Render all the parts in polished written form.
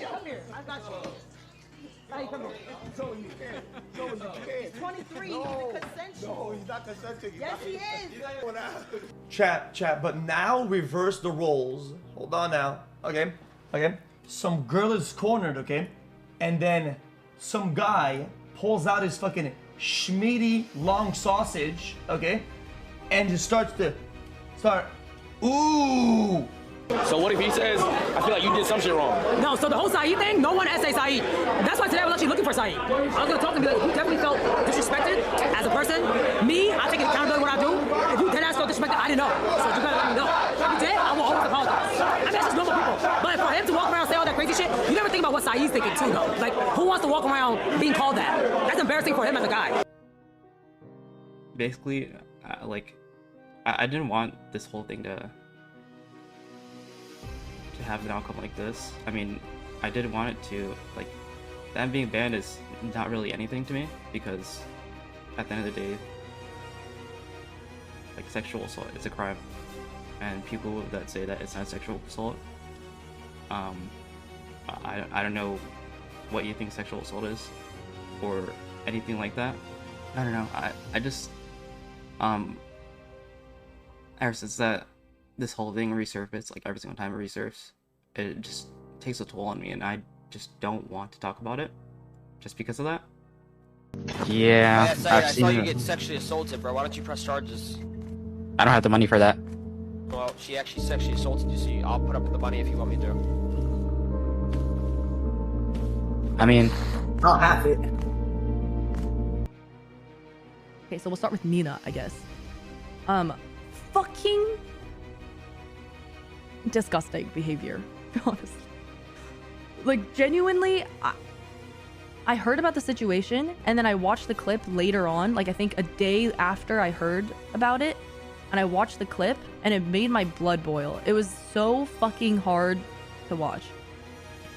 Come here. I got you. Saeed, come here. Joey, you can't. Joey, you can't. He's 23. He's consensual. No, he's not consenting. Yes, he is. Chat, but now reverse the roles. Hold on now. Okay. Some girl is cornered, okay? And then some guy pulls out his fucking schmeedy long sausage, okay? And just starts. Ooh! So what if he says, I feel like you did some shit wrong? No, so the whole Saeed thing, no one essay Saeed. That's why today I was actually looking for Saeed. I was gonna talk to him and be like, you definitely felt disrespected as a person. Me, I take accountability what I do. If you dead ass felt disrespected, I didn't know. So you gotta let me know. If you did, I will always apologize. I mean, that's just normal people. But for him to walk around and say all that crazy shit, you never think about what Saeed's thinking too, though. Like, who wants to walk around being called that? That's embarrassing for him as a guy. Basically, I didn't want this whole thing to have an outcome like this. I mean, I didn't want it to, like, them being banned is not really anything to me, because at the end of the day, like, sexual assault is a crime, and people that say that it's not sexual assault, I don't know what you think sexual assault is, or anything like that. I don't know. I just ever since that this whole thing resurfaced, like every single time it resurfaces, it just takes a toll on me, and I just don't want to talk about it just because of that. Yeah, I saw you get sexually assaulted, bro. Why don't you press charges? I don't have the money for that. Well, she actually sexually assaulted you, so I'll put up the money if you want me to. I mean, I'll have it. Okay, so we'll start with Nina, I guess. Fucking disgusting behavior, to be honest. Like, genuinely, I heard about the situation, and then I watched the clip later on, like I think a day after I heard about it, and I watched the clip, and it made my blood boil. It was so fucking hard to watch.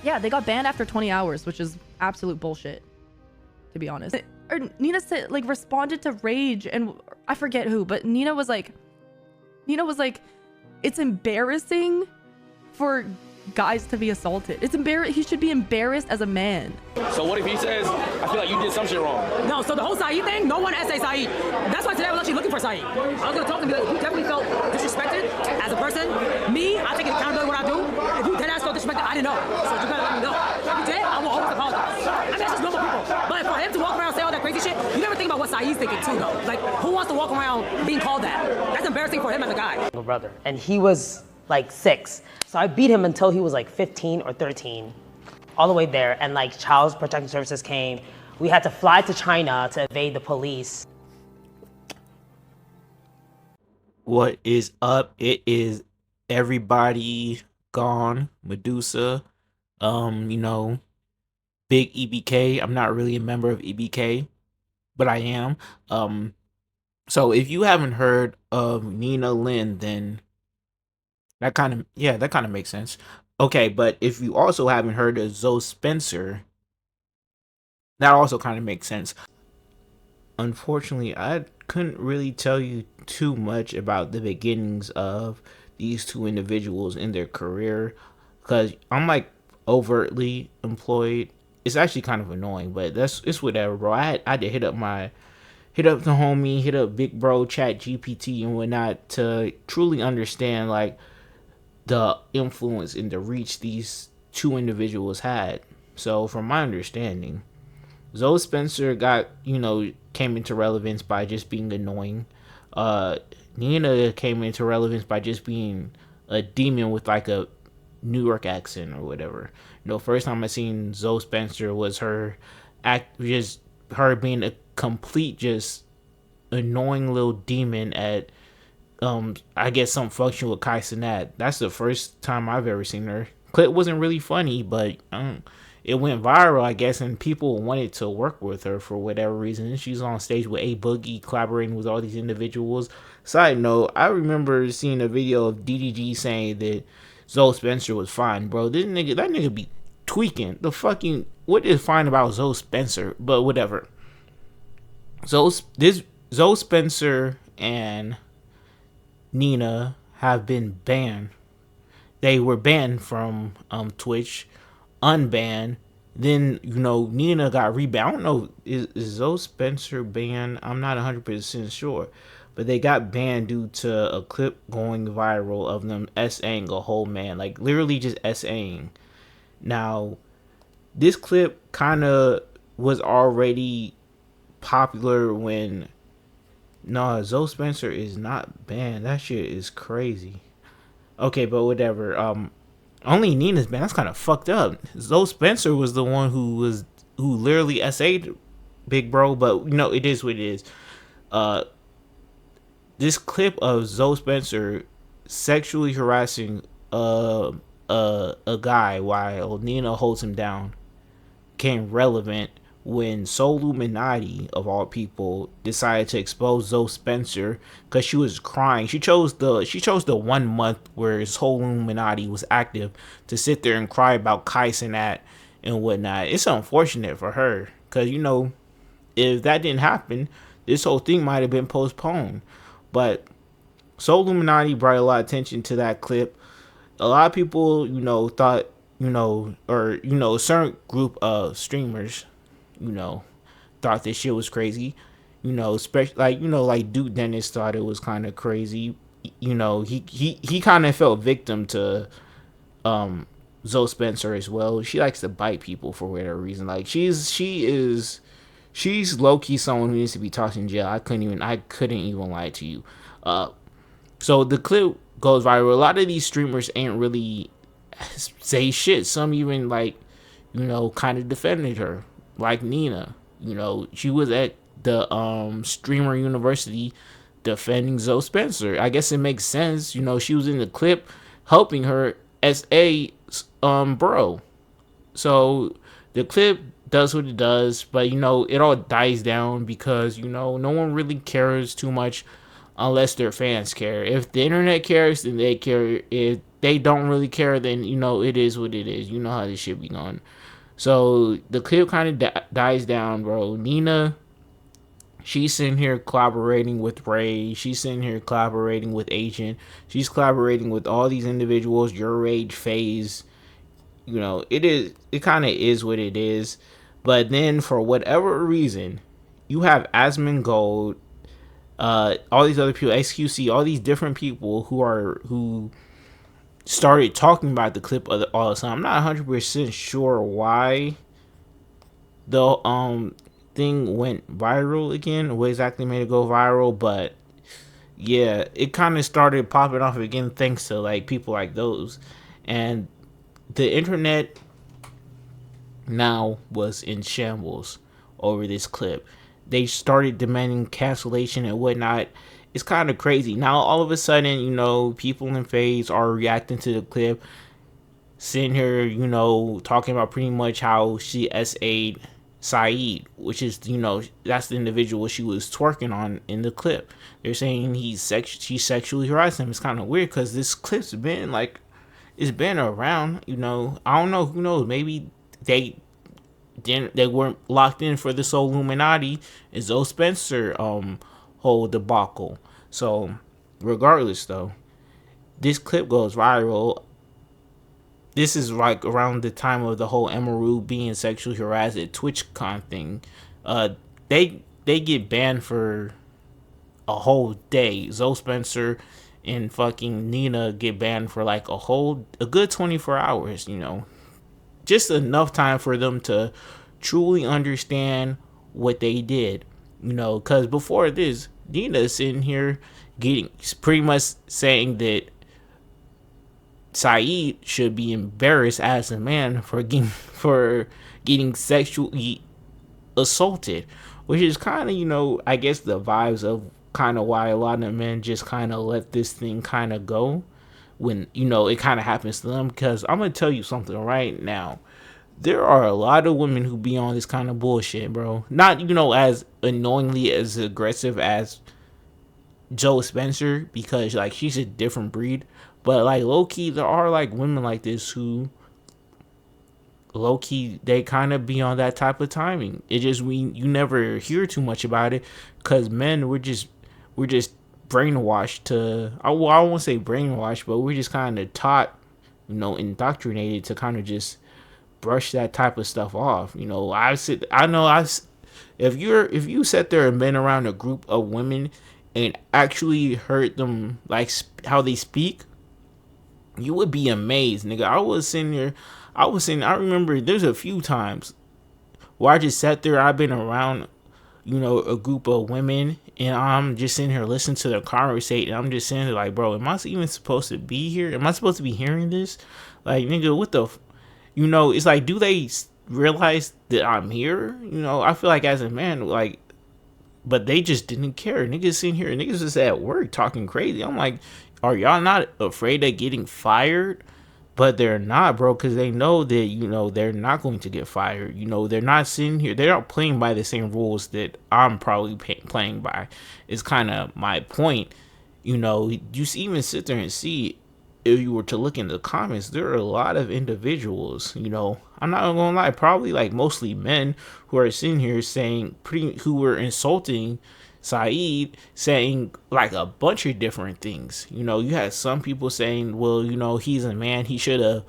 Yeah, they got banned after 20 hours, which is absolute bullshit, to be honest. Or Nina said, like, responded to Rage, and I forget who, but Nina was like, it's embarrassing for guys to be assaulted. It's he should be embarrassed as a man. So what if he says, I feel like you did some shit wrong? No, so the whole Saeed thing, no one essay Saeed. That's why today I was actually looking for Saeed. I was gonna talk to him and be like, you definitely felt disrespected as a person. Me, I take accountability what I do. If you dead ass felt disrespected, I didn't know. So you gotta let me know. If you did, I will always apologize. I mean, that's just normal people. But for him to walk around and say all that crazy shit, you never think about what Saeed's thinking too, though. Like, who wants to walk around being called that? That's embarrassing for him as a guy. Brother, and he was like 6. So I beat him until he was like 15 or 13, all the way there. And like Child Protection Services came. We had to fly to China to evade the police. What is up? It is everybody gone. Medusa, you know, big EBK. I'm not really a member of EBK, but I am. So if you haven't heard of Nina Lynn, then that kind of makes sense. Okay, but if you also haven't heard of Zoe Spencer, that also kind of makes sense. Unfortunately, I couldn't really tell you too much about the beginnings of these two individuals in their career, because I'm like overtly employed. It's actually kind of annoying, but it's whatever, bro. I had to hit up the homie, hit up big bro, Chat GPT and whatnot to truly understand like the influence and the reach these two individuals had. So from my understanding, Zoe Spencer came into relevance by just being annoying. Nina came into relevance by just being a demon with like a New York accent or whatever. First time I seen Zoe Spencer was her being a complete just annoying little demon at I guess some function with Kai Cenat. That's the first time I've ever seen her. Clip wasn't really funny, but it went viral, I guess, and people wanted to work with her for whatever reason. She's on stage with A Boogie, collaborating with all these individuals. Side note, I remember seeing a video of DDG saying that Zoe Spencer was fine, bro. That nigga be tweaking. What is fine about Zoe Spencer? But whatever. Zoe Spencer and Nina have been banned. They were banned from Twitch unbanned. Then Nina got rebanned. I don't know, is Zoe Spencer banned? I'm not 100% sure, but they got banned due to a clip going viral of them SAing a whole man, like literally just SAing. Now, this clip kind of was already popular when. No, Zoe Spencer is not banned. That shit is crazy. Okay, but whatever. Only Nina's banned. That's kind of fucked up. Zoe Spencer was the one who literally SA'd Big Bro, but it is what it is. This clip of Zoe Spencer sexually harassing a guy while Nina holds him down became relevant when Soul Illuminati, of all people, decided to expose Zoe Spencer because she was crying. She chose the 1 month where Soul Illuminati was active to sit there and cry about Kai Cenat and whatnot. It's unfortunate for her because if that didn't happen, this whole thing might have been postponed. But Soul Illuminati brought a lot of attention to that clip. A lot of people, thought, or a certain group of streamers, thought this shit was crazy. Especially like Duke Dennis thought it was kind of crazy. He kind of felt victim to Zoe Spencer as well. She likes to bite people for whatever reason. Like she's low key someone who needs to be tossed in jail. I couldn't even lie to you. So the clip goes viral. A lot of these streamers ain't really say shit. Some even kind of defended her. Like Nina, she was at the streamer university defending Zoe Spencer. I guess it makes sense. She was in the clip helping her as a bro. So the clip does what it does, but it all dies down because no one really cares too much unless their fans care. If the internet cares, then they care. If they don't really care, then it is what it is. You know how this shit be going. So the clip kind of dies down, bro. Nina, she's sitting here collaborating with Ray. She's sitting here collaborating with Agent. She's collaborating with all these individuals. Your Rage Phase. It kind of is what it is. But then for whatever reason, you have Asmongold, all these other people, XQC, all these different people who started talking about the clip all the time. I'm not 100% sure why the thing went viral again, what exactly made it go viral, but yeah, it kind of started popping off again thanks to people like those. And the internet now was in shambles over this clip. They started demanding cancellation and whatnot. It's kind of crazy. Now, all of a sudden, people in FaZe are reacting to the clip, sitting here, talking about pretty much how she SA'd Saeed, which is, that's the individual she was twerking on in the clip. They're saying she sexually harassed him. It's kind of weird because this clip's been, it's been around, I don't know, who knows, maybe they weren't locked in for the Soul Illuminati and Zoe Spencer, whole debacle. So regardless though, this clip goes viral. This is around the time of the whole Emerald being sexually harassed at TwitchCon thing. They get banned for a whole day. Zoe Spencer and fucking Nina get banned for a good 24 hours, just enough time for them to truly understand what they did. Because before this, Nina's sitting here pretty much saying that Saeed should be embarrassed as a man for getting sexually assaulted, which is kind of, I guess the vibes of kind of why a lot of men just kind of let this thing kind of go when, it kind of happens to them. Because I'm going to tell you something right now. There are a lot of women who be on this kind of bullshit, bro. Not, as annoyingly as aggressive as Zoe Spencer, because, she's a different breed. But, low-key, there are, women like this who, low-key, they kind of be on that type of timing. It just, you never hear too much about it, because men, we're just brainwashed to, I won't say brainwashed, but we're just kind of taught, indoctrinated to kind of just brush that type of stuff off. You know, if you sat there and been around a group of women and actually heard them like how they speak, you would be amazed, nigga. I remember there's a few times where I just sat there. I've been around, you know, a group of women, and I'm just sitting here listening to their conversation. And I'm just sitting there like, bro, am I even supposed to be here? Am I supposed to be hearing this? Like, nigga, what the, you know, it's like, do they realize that I'm here? You know, I feel like as a man, like, but they just didn't care. Niggas sitting here, niggas just at work talking crazy. I'm like, are y'all not afraid of getting fired? But they're not, bro, because they know that, you know, they're not going to get fired. You know, they're not sitting here. They're not playing by the same rules that I'm probably playing by. It's kind of my point. You know, you even sit there and see, if you were to look in the comments, there are a lot of individuals, you know, I'm not gonna lie, probably like mostly men who are sitting here saying who were insulting Saeed, saying like a bunch of different things. You know, you had some people saying, well, you know, he's a man, he should have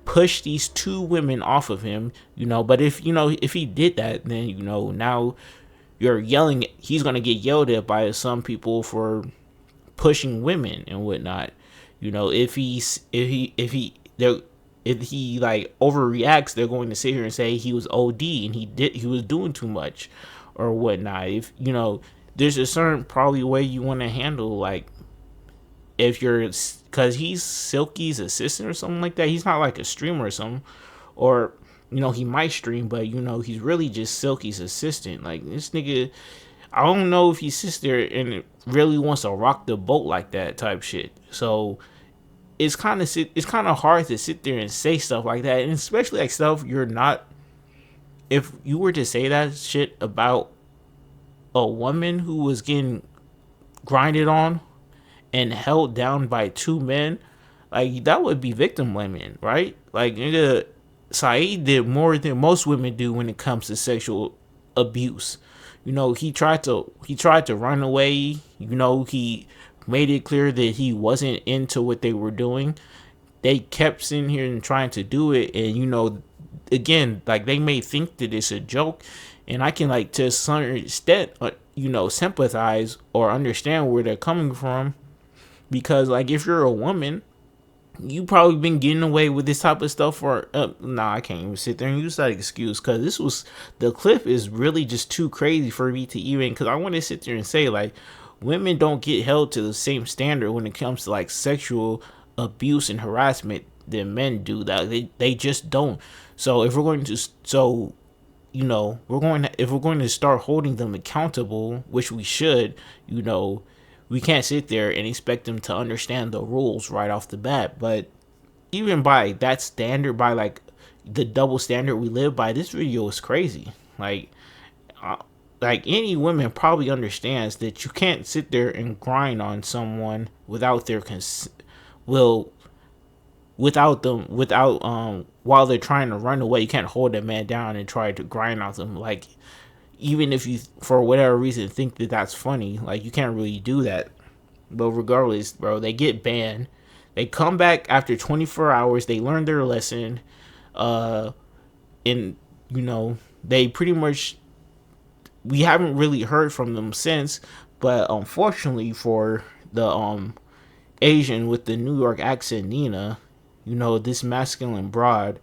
pushed these two women off of him, you know, but if he did that, then, you know, now you're yelling, he's gonna get yelled at by some people for pushing women and whatnot. You know, if he like overreacts, they're going to sit here and say he was OD and he was doing too much or whatnot. If, you know, there's a certain probably way you want to handle, like, if you're, because he's Silky's assistant or something like that. He's not like a streamer or something, or, you know, he might stream, but, you know, he's really just Silky's assistant. Like, this nigga, I don't know if he sits there and really wants to rock the boat like that type shit. So it's kind of hard to sit there and say stuff like that, and especially like stuff you're not. If you were to say that shit about a woman who was getting grinded on and held down by two men, like, that would be victim blaming, right? Like, nigga, Saeed did more than most women do when it comes to sexual abuse. You know, he tried to run away. You know, he made it clear that he wasn't into what they were doing. They kept sitting here and trying to do it, and, you know, again, like, they may think that it's a joke, and I can, like, to some extent, you know, sympathize or understand where they're coming from, because, like, if you're a woman, you probably been getting away with this type of stuff for I can't even sit there and use that excuse, because the clip is really just too crazy for me to even, because I want to sit there and say, like, women don't get held to the same standard when it comes to, like, sexual abuse and harassment that men do. That they just don't. So if we're going to, you know, if we're going to start holding them accountable, which we should, you know, we can't sit there and expect them to understand the rules right off the bat. But even by that standard, by, like, the double standard we live by, this video is crazy. Like any woman probably understands that you can't sit there and grind on someone without their while they're trying to run away. You can't hold that man down and try to grind on them. Like, even if you, for whatever reason, think that that's funny, like, you can't really do that. But regardless, bro, they get banned. They come back after 24 hours. They learn their lesson. And, you know, they pretty much, we haven't really heard from them since. But unfortunately for the Asian with the New York accent, Nina, you know, this masculine broad,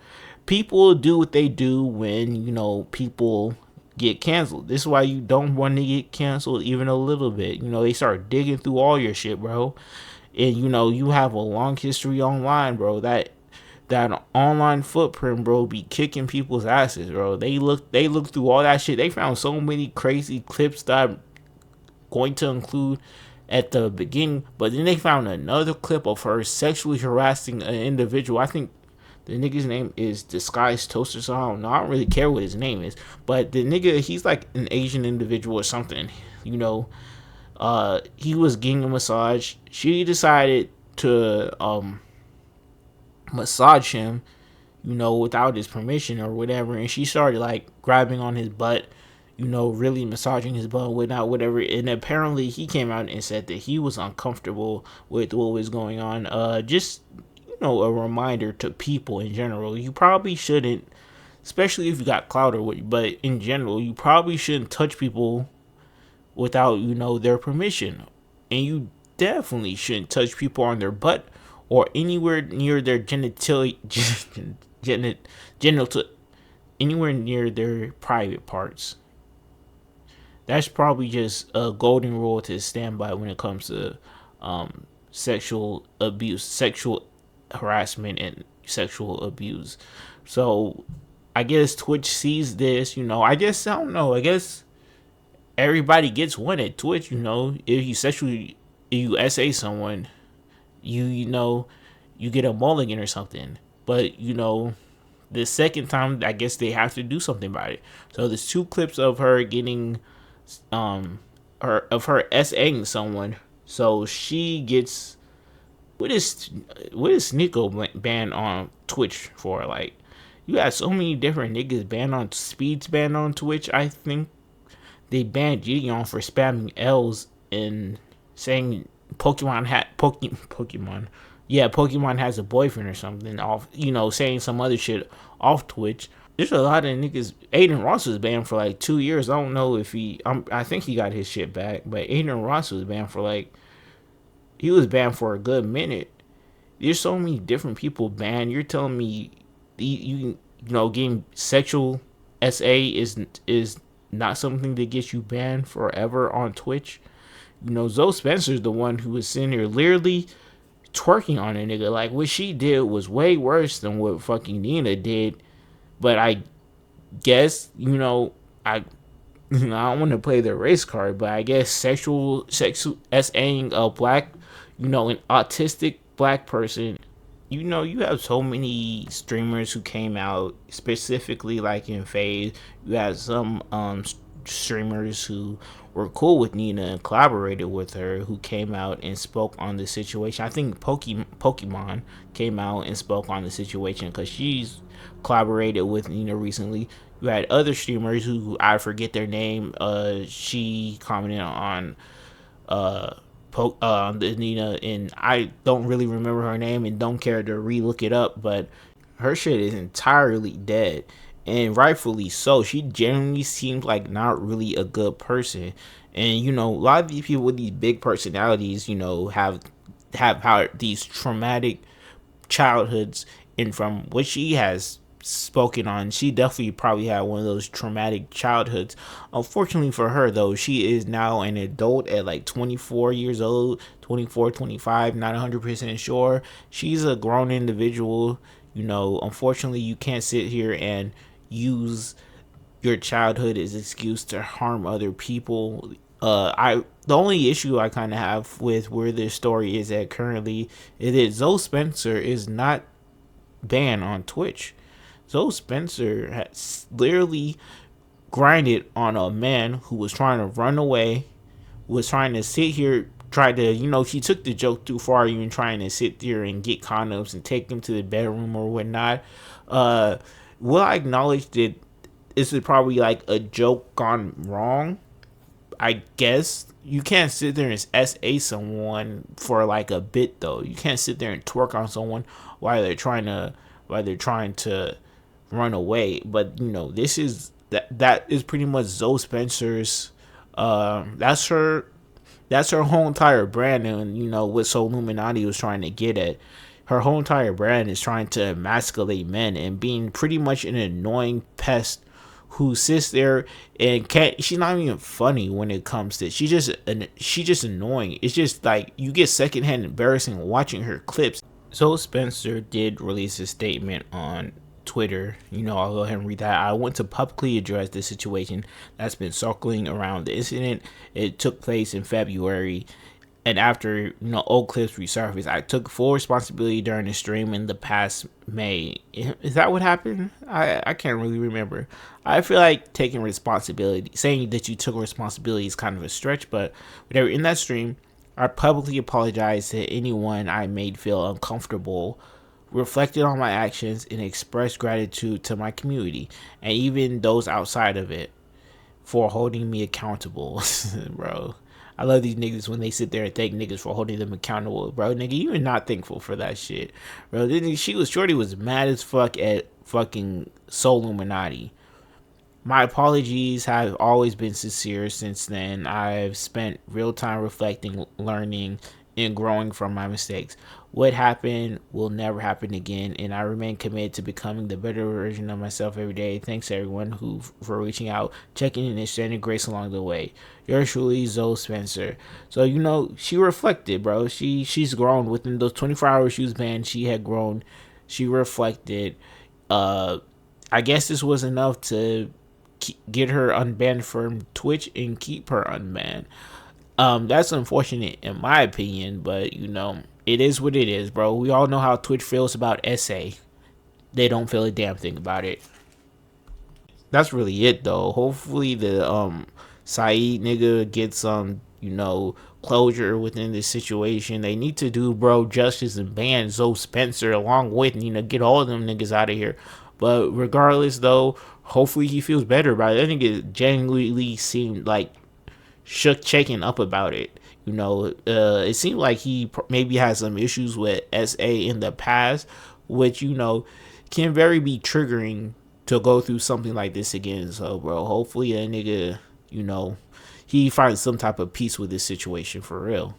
people do what they do when, you know, people get canceled. This is why you don't want to get canceled even a little bit. You know, they start digging through all your shit, bro. And, you know, you have a long history online, bro. That online footprint, bro, be kicking people's asses, bro. They look through all that shit. They found so many crazy clips that I'm going to include at the beginning, but then they found another clip of her sexually harassing an individual. I think the nigga's name is Disguised Toaster, so I don't really care what his name is. But the nigga, he's like an Asian individual or something. You know, he was getting a massage. She decided to massage him, you know, without his permission or whatever. And she started, like, grabbing on his butt, you know, really massaging his butt, whatever. And apparently he came out and said that he was uncomfortable with what was going on. Just, a reminder to people in general. You probably shouldn't, especially if you got clout or what, but in general, you probably shouldn't touch people without, their permission. And you definitely shouldn't touch people on their butt or anywhere near their genital, anywhere near their private parts. That's probably just a golden rule to stand by when it comes to sexual abuse, sexual harassment, and sexual abuse. So I guess Twitch sees this, I don't know. I guess everybody gets one at Twitch, if you SA someone, you get a mulligan or something. But, the second time, I guess they have to do something about it. So there's 2 clips of her getting, her SAing someone. So she gets, what is Sneeko banned on Twitch for? Like, you got so many different niggas banned on, Speed's banned on Twitch. I think they banned Gideon for spamming L's and saying Pokemon has a boyfriend or something off, saying some other shit off Twitch. There's a lot of niggas. Aiden Ross was banned for like 2 years. I don't know if I think he got his shit back, but Aiden Ross was banned for he was banned for a good minute. There's so many different people banned. You're telling me getting sexual SA is not something that gets you banned forever on Twitch? Zoe Spencer's the one who was sitting here literally twerking on a nigga. Like, what she did was way worse than what fucking Nina did. But I guess, I don't want to play the race card, but I guess sexual SAing a black, an autistic black person. You have so many streamers who came out, specifically like in FaZe. You had some streamers who were cool with Nina and collaborated with her, who came out and spoke on the situation. I think Pokemon came out and spoke on the situation because she's collaborated with Nina recently. You had other streamers who, I forget their name. She commented on the Nina, and I don't really remember her name and don't care to re-look it up, but her shit is entirely dead, and rightfully so. She genuinely seems like not really a good person, and a lot of these people with these big personalities, have had these traumatic childhoods, and from what she has spoken on, she definitely probably had one of those traumatic childhoods. Unfortunately for her, though, she is now an adult at like 24 years old, 24, 25, not 100% sure. She's a grown individual. Unfortunately, you can't sit here and use your childhood as excuse to harm other people. The only issue I kind of have with where this story is at currently is that Zoe Spencer is not banned on Twitch. Zoe Spencer has literally grinded on a man who was trying to run away, was trying to sit here, she took the joke too far, even trying to sit there and get condoms and take them to the bedroom or whatnot. Will I acknowledge that this is probably like a joke gone wrong? I guess you can't sit there and SA someone for like a bit, though. You can't sit there and twerk on someone while they're trying to run away. But this is that is pretty much Zoe Spencer's that's her whole entire brand. And what Soul Illuminati was trying to get at, her whole entire brand is trying to emasculate men and being pretty much an annoying pest who sits there and she's not even funny when it comes to, she's just annoying. It's just like you get secondhand embarrassing watching her clips. Zoe Spencer did release a statement on Twitter. I'll go ahead and read that. I want to publicly address the situation that's been circling around the incident. It took place in February, and after old clips resurfaced, I took full responsibility during the stream in the past May. Is that what happened? I can't really remember. I feel like taking responsibility, saying that you took responsibility is kind of a stretch, but whatever. In that stream, I publicly apologized to anyone I made feel uncomfortable, reflected on my actions, and expressed gratitude to my community and even those outside of it for holding me accountable. Bro, I love these niggas when they sit there and thank niggas for holding them accountable, bro. Nigga, you are not thankful for that shit, bro. Shorty was mad as fuck at fucking Soul Illuminati. My apologies have always been sincere since then. I've spent real time reflecting, learning, and growing from my mistakes. What happened will never happen again, and I remain committed to becoming the better version of myself every day. Thanks to everyone for reaching out, checking in, and sharing grace along the way. Yours truly, Zoe Spencer. So, you know, she reflected, bro. She's grown. Within those 24 hours she was banned, she had grown. She reflected. I guess this was enough to get her unbanned from Twitch and keep her unbanned. That's unfortunate in my opinion, but you know, it is what it is, bro. We all know how Twitch feels about SA. They don't feel a damn thing about it. That's really it though. Hopefully the Saeed nigga gets some, you know, closure within this situation. They need to do bro justice and ban Zoe Spencer along with, you know, get all of them niggas out of here. But regardless though, hopefully he feels better about it. I think it genuinely seemed like shaken up about it. You know, it seemed like he maybe had some issues with SA in the past, which, you know, can very be triggering to go through something like this again. So, bro, hopefully that nigga, you know, he finds some type of peace with this situation for real.